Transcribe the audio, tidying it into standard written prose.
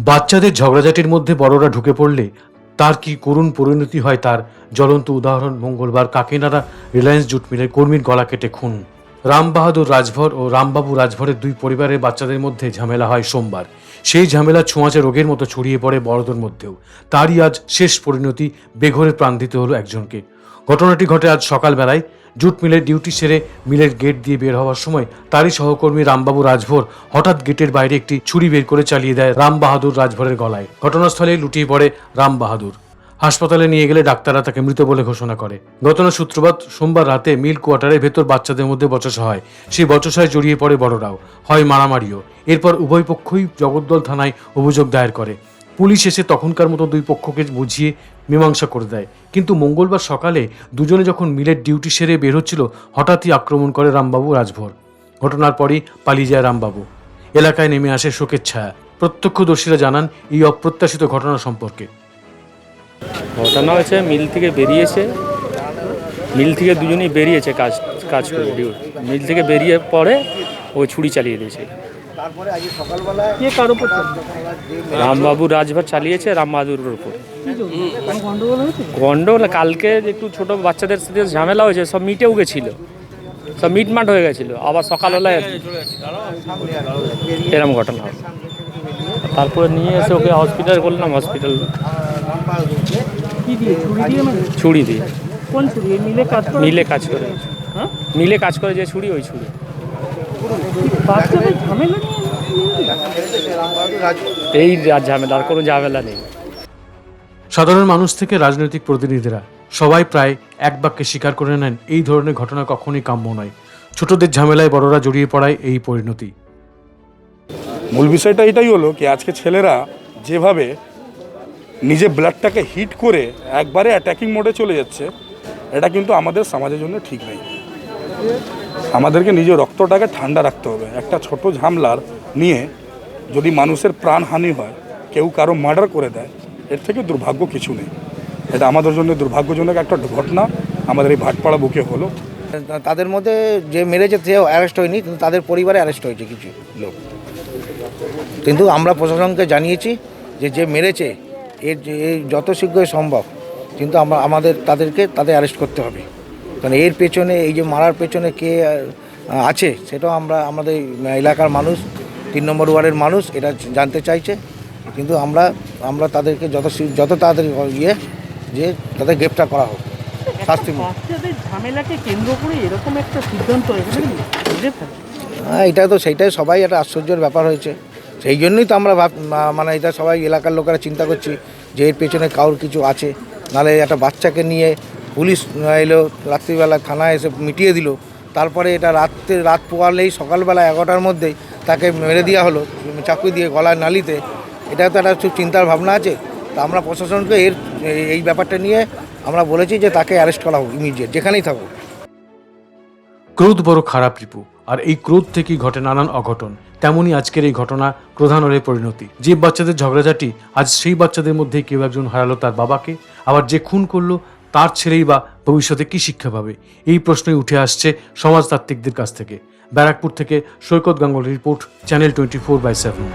বাচ্চাদের ঝগড়াঝাটির মধ্যে বড়রা ঢুকে পড়লে তার কি করুণ পরিণতি হয় তার জ্বলন্ত উদাহরণ মঙ্গলবার কাকিনাড়া রিলায়েন্স জুট মিলের কর্মীর গলা কেটে খুন। রাম বাহাদুর রাজভর ও রামবাবু রাজভরের দুই পরিবারের বাচ্চাদের মধ্যে ঝামেলা হয় সোমবার। সেই ঝামেলা ছোঁয়াচে রোগের মতো ছড়িয়ে পড়ে বড়দের মধ্যেও। তারই আজ শেষ পরিণতি, বেঘোরে প্রাণ দিতে হলো একজনকে। ঘটনাটি ঘটে আজ সকালবেলায়। জুট মিলের ডিউটি সেরে মিলের গেট দিয়ে বের হওয়ার সময় তারই সহকর্মী রামবাবু রাজভর হঠাৎ গেটের বাইরে একটি ছুরি বের করে চালিয়ে দেয় রাম বাহাদুর রাজভরের গলায়। ঘটনাস্থলে লুটিয়ে পড়ে রাম বাহাদুর। হাসপাতালে নিয়ে গেলে ডাক্তাররা তাকে মৃত বলে ঘোষণা করে। ঘটনার সূত্রপাত সোমবার রাতে মিল কোয়ার্টারের ভেতর বাচ্চাদের মধ্যে বচসা হয়। সেই বচসায় জড়িয়ে পড়ে বড়রাও, হয় মারামারিও। এরপর উভয় পক্ষই জগদ্দল থানায় অভিযোগ দায়ের করে। পুলিশ এসে তখনকার মতো দুই পক্ষকে বুঝিয়ে মীমাংসা করে দেয়। কিন্তু মঙ্গলবার সকালে দুজনে যখন মিলের ডিউটি সেরে বের হচ্ছিল, হঠাৎই আক্রমণ করে রামবাবু রাজভর। ঘটনার পরই পালিয়ে যায় রামবাবু। এলাকায় নেমে আসে শোকের ছায়া। প্রত্যক্ষদর্শীরা জানান এই অপ্রত্যাশিত ঘটনা সম্পর্কে। ঘটনা হয়েছে মিল থেকে বেরিয়েছে, মিল থেকে দুজনেই বেরিয়েছে কাজ করে মিল থেকে বেরিয়ে পরে ওই ছুরি চালিয়ে দিয়েছে। রামবাবু রাজভর চালিয়েছে রামবাহাদুরের উপর। গন্ডগোল কালকে একটু ছোট বাচ্চাদের সাথে ঝামেলা হয়েছে, সব মিটেও গেছিল, সব মিটমাট হয়ে গেছিল। আবার সকালবেলায় এরকম ঘটনা, তারপরে নিয়ে এসে ওকে হসপিটাল করলাম। হসপিটাল ছুরি দিয়ে। কোন ছুরি? মিলে কাজ করে, মিলে কাজ করে যে ছুরি, ওই ছুরি। এই ঝামেলা, আর কোনো ঝামেলা নেই। সাধারণ মানুষ থেকে রাজনৈতিক প্রতিনিধিরা সবাই প্রায় এক বাক্যে স্বীকার করে নেন এই ধরনের ঘটনা কখনোই কাম্য নয়। ছোটদের ঝামেলায় বড়রা জড়িয়ে পড়ায় এই পরিণতি। মূল বিষয়টা এটাই হলো কি, আজকে ছেলেরা যেভাবে নিজে ব্লাডটাকে হিট করে একবারে অ্যাটাকিং মোডে চলে যাচ্ছে, এটা কিন্তু আমাদের সমাজের জন্য ঠিক নেই। আমাদেরকে নিজের রক্তটাকে ঠান্ডা রাখতে হবে। একটা ছোট ঝামেলার নিয়ে যদি মানুষের প্রাণহানি হয়, কেউ কারো মার্ডার করে দেয়, এর থেকে দুর্ভাগ্য কিছু নেই। এটা আমাদের জন্য দুর্ভাগ্যজনক একটা ঘটনা আমাদের এই ভাটপাড়া বুকে হলো। তাদের মধ্যে যে মেরেছে সেও অ্যারেস্ট হয়নি, কিন্তু তাদের পরিবারে অ্যারেস্ট হয়েছে কিছু লোক। কিন্তু আমরা প্রশাসনকে জানিয়েছি যে মেরেছে এর যত শীঘ্রই সম্ভব কিন্তু তাদের অ্যারেস্ট করতে হবে। কারণ এর পেছনে, এই যে মারার পেছনে কে আছে সেটাও আমাদের এলাকার মানুষ, 3 নম্বর ওয়ার্ডের মানুষ এটা জানতে চাইছে। কিন্তু আমরা তাদেরকে যত তাড়াতাড়ি যে তাদের গ্রেপ্তার করা হোক, শাস্তি। বাচ্চাদের ঝামেলাকে কেন্দ্র করে এরকম একটা সিদ্ধান্ত, এটা তো সেইটাই সবাই একটা আশ্চর্যের ব্যাপার হয়েছে। সেই জন্যই তো আমরা মানে এটা সবাই এলাকার লোকেরা চিন্তা করছি যে এর পেছনে কারোর কিছু আছে। নাহলে একটা বাচ্চাকে নিয়ে পুলিশ এলো, রাত্রিবেলা থানায় এসে মিটিয়ে দিল, তারপরে এটা রাত পোয়ালেই সকালবেলা 11টার মধ্যেই তাকে মেরে দেওয়া হলো চাকু দিয়ে গলায় নালিতে। এটা তো একটা খুব চিন্তার ভাবনা আছে। তা আমরা প্রশাসনকে এই ব্যাপারটা নিয়ে আমরা বলেছি যে তাকে অ্যারেস্ট করা হোক ইমিডিয়েট, যেখানেই থাকুক। ক্রোধ বড় খারাপ রিপু, আর এই ক্রোধ থেকেই ঘটে নানান অঘটন। তেমনই আজকের এই ঘটনা প্রধান হলে পরিণতি। যে বাচ্চাদের ঝগড়াঝাটি, আজ সেই বাচ্চাদের মধ্যে কেউ একজন হারালো তার বাবাকে, আবার যে খুন করলো তার ছেলেই বা ভবিষ্যতে কি শিক্ষা পাবে, এই প্রশ্নই উঠে আসছে সমাজতাত্ত্বিকদের কাছ থেকে। ব্যারাকপুর থেকে সৈকত গাঙ্গুলির রিপোর্ট, চ্যানেল 24/7।